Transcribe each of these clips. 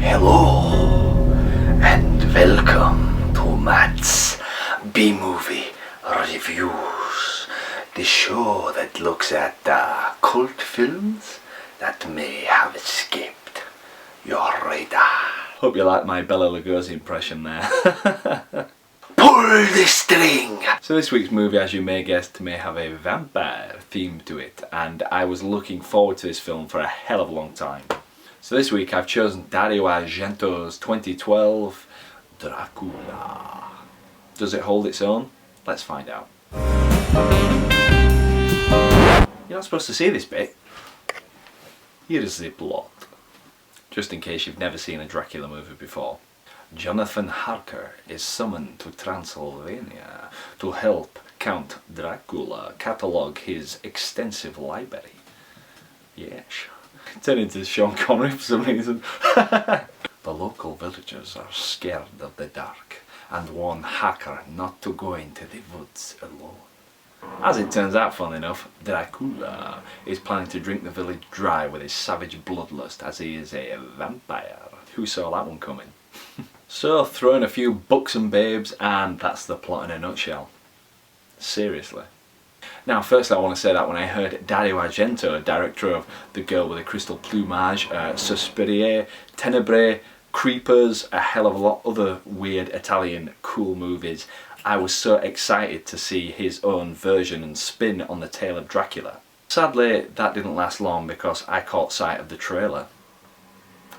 Hello and welcome to Matt's B-Movie Reviews, the show that looks at cult films that may have escaped your radar. Hope you like my Bela Lugosi impression there. Pull the string! So this week's movie, as you may guess, may have a vampire theme to it, and I was looking forward to this film for a hell of a long time. So this week I've chosen Dario Argento's 2012 Dracula. Does it hold its own? Let's find out. You're not supposed to see this bit. Here is the plot. Just in case you've never seen a Dracula movie before. Jonathan Harker is summoned to Transylvania to help Count Dracula catalogue his extensive library. Yes. Turn into Sean Connery for some reason. The local villagers are scared of the dark and warn Harker not to go into the woods alone. As it turns out, funnily enough, Dracula is planning to drink the village dry with his savage bloodlust as he is a vampire. Who saw that one coming? So, throw in a few buxom babes and that's the plot in a nutshell. Seriously. Now, firstly, I want to say that when I heard Dario Argento, director of The Girl with the Crystal Plumage, Suspiria, Tenebrae, Creepers, a hell of a lot of other weird Italian cool movies, I was so excited to see his own version and spin on the tale of Dracula. Sadly, that didn't last long because I caught sight of the trailer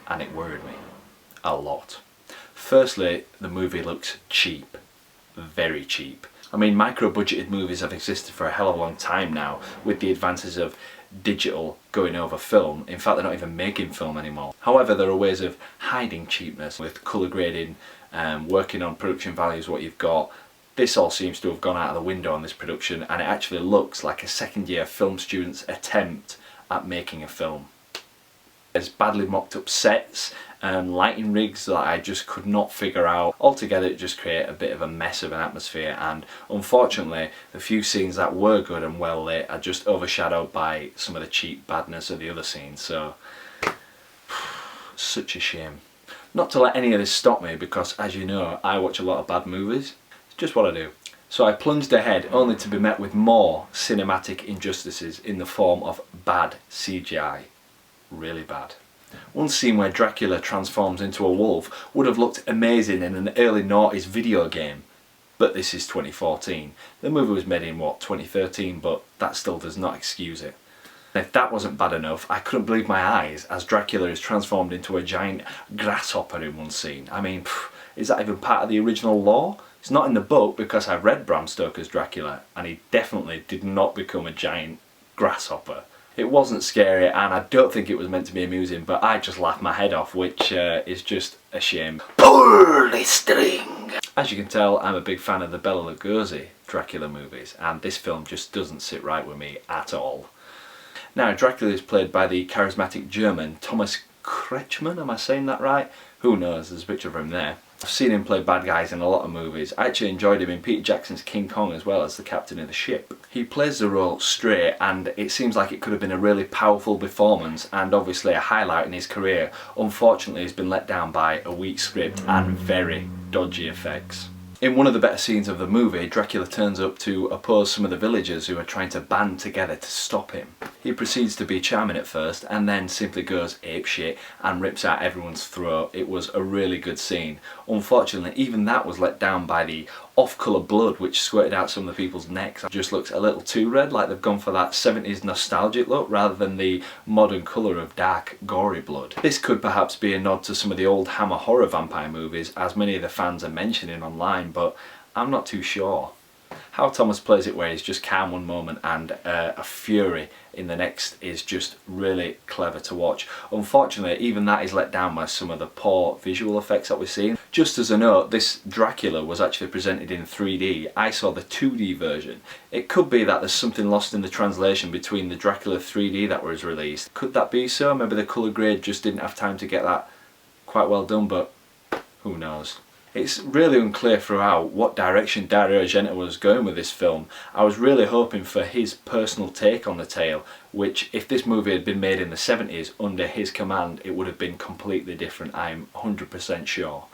and it worried me a lot. Firstly, the movie looks cheap, very cheap. I mean, micro-budgeted movies have existed for a hell of a long time now, with the advances of digital going over film. In fact, they're not even making film anymore. However, there are ways of hiding cheapness with colour grading, working on production values, what you've got. This all seems to have gone out of the window on this production, and it actually looks like a second-year film student's attempt at making a film. There's badly mocked up sets and lighting rigs that I just could not figure out. Altogether it just created a bit of a mess of an atmosphere, and unfortunately the few scenes that were good and well lit are just overshadowed by some of the cheap badness of the other scenes, so such a shame. Not to let any of this stop me, because as you know I watch a lot of bad movies. It's just what I do. So I plunged ahead only to be met with more cinematic injustices in the form of bad CGI. Really bad. One scene where Dracula transforms into a wolf would have looked amazing in an early noughties video game, but this is 2014. The movie was made in what, 2013, but that still does not excuse it. If that wasn't bad enough, I couldn't believe my eyes as Dracula is transformed into a giant grasshopper in one scene. I mean, is that even part of the original lore? It's not in the book because I've read Bram Stoker's Dracula and he definitely did not become a giant grasshopper. It wasn't scary and I don't think it was meant to be amusing, but I just laughed my head off, which is just a shame. Pull the string! As you can tell, I'm a big fan of the Bela Lugosi Dracula movies, and this film just doesn't sit right with me at all. Now, Dracula is played by the charismatic German Thomas Kretschmann, am I saying that right? Who knows, there's a picture of him there. I've seen him play bad guys in a lot of movies. I actually enjoyed him in Peter Jackson's King Kong as well as the captain of the ship. He plays the role straight and it seems like it could have been a really powerful performance and obviously a highlight in his career. Unfortunately, he's been let down by a weak script and very dodgy effects. In one of the better scenes of the movie, Dracula turns up to oppose some of the villagers who are trying to band together to stop him. He proceeds to be charming at first and then simply goes apeshit and rips out everyone's throat. It was a really good scene. Unfortunately, even that was let down by the off-colour blood which squirted out some of the people's necks. It just looks a little too red, like they've gone for that 70s nostalgic look rather than the modern colour of dark, gory blood. This could perhaps be a nod to some of the old Hammer horror vampire movies, as many of the fans are mentioning online, but I'm not too sure. How Thomas plays it where he's just calm one moment and a fury in the next is just really clever to watch. Unfortunately, even that is let down by some of the poor visual effects that we're seeing. Just as a note, this Dracula was actually presented in 3D. I saw the 2D version. It could be that there's something lost in the translation between the Dracula 3D that was released. Could that be so? Maybe the colour grade just didn't have time to get that quite well done, but who knows. It's really unclear throughout what direction Dario Argento was going with this film. I was really hoping for his personal take on the tale, which if this movie had been made in the 70s under his command, it would have been completely different, I'm 100% sure.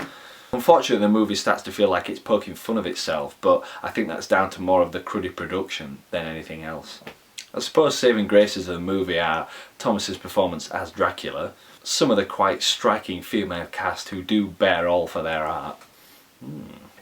Unfortunately, the movie starts to feel like it's poking fun of itself, but I think that's down to more of the cruddy production than anything else. I suppose saving graces of the movie are Thomas's performance as Dracula, some of the quite striking female cast who do bear all for their art,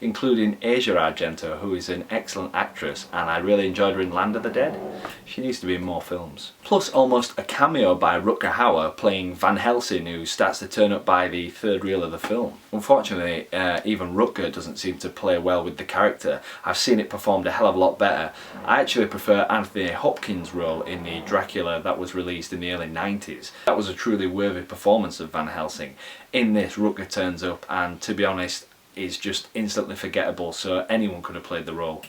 including Asia Argento, who is an excellent actress and I really enjoyed her in Land of the Dead. She needs to be in more films. Plus almost a cameo by Rutger Hauer playing Van Helsing, who starts to turn up by the third reel of the film. Unfortunately, even Rutger doesn't seem to play well with the character. I've seen it performed a hell of a lot better. I actually prefer Anthony Hopkins' role in the Dracula that was released in the early 90s. That was a truly worthy performance of Van Helsing. In this, Rutger turns up and, to be honest, is just instantly forgettable, so anyone could have played the role.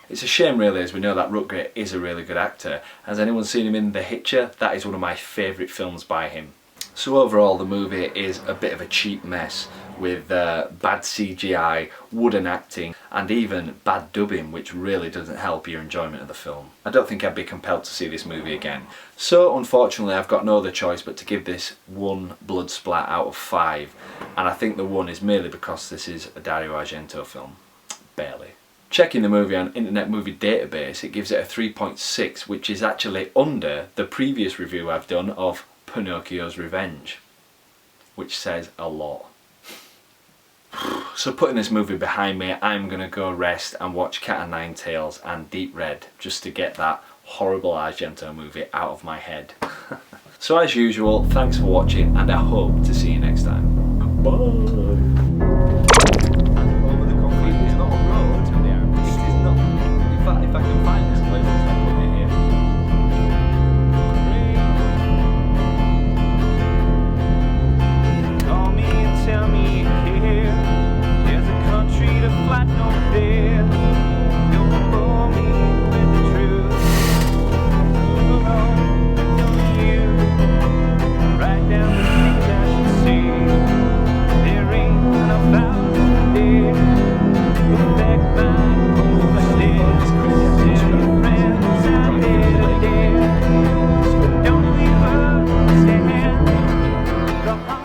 It's a shame really, as we know that Rutger is a really good actor. Has anyone seen him in The Hitcher? That is one of my favourite films by him. So overall the movie is a bit of a cheap mess with bad CGI, wooden acting and even bad dubbing, which really doesn't help your enjoyment of the film. I don't think I'd be compelled to see this movie again. So unfortunately I've got no other choice but to give this 1 blood splat out of 5, and I think the 1 is merely because this is a Dario Argento film. Barely. Checking the movie on Internet Movie Database, it gives it a 3.6, which is actually under the previous review I've done of Pinocchio's Revenge, which says a lot. So putting this movie behind me, I'm going to go rest and watch Cat o' Nine Tails and Deep Red just to get that horrible Argento movie out of my head. So as usual, thanks for watching and I hope to see you next time. Bye!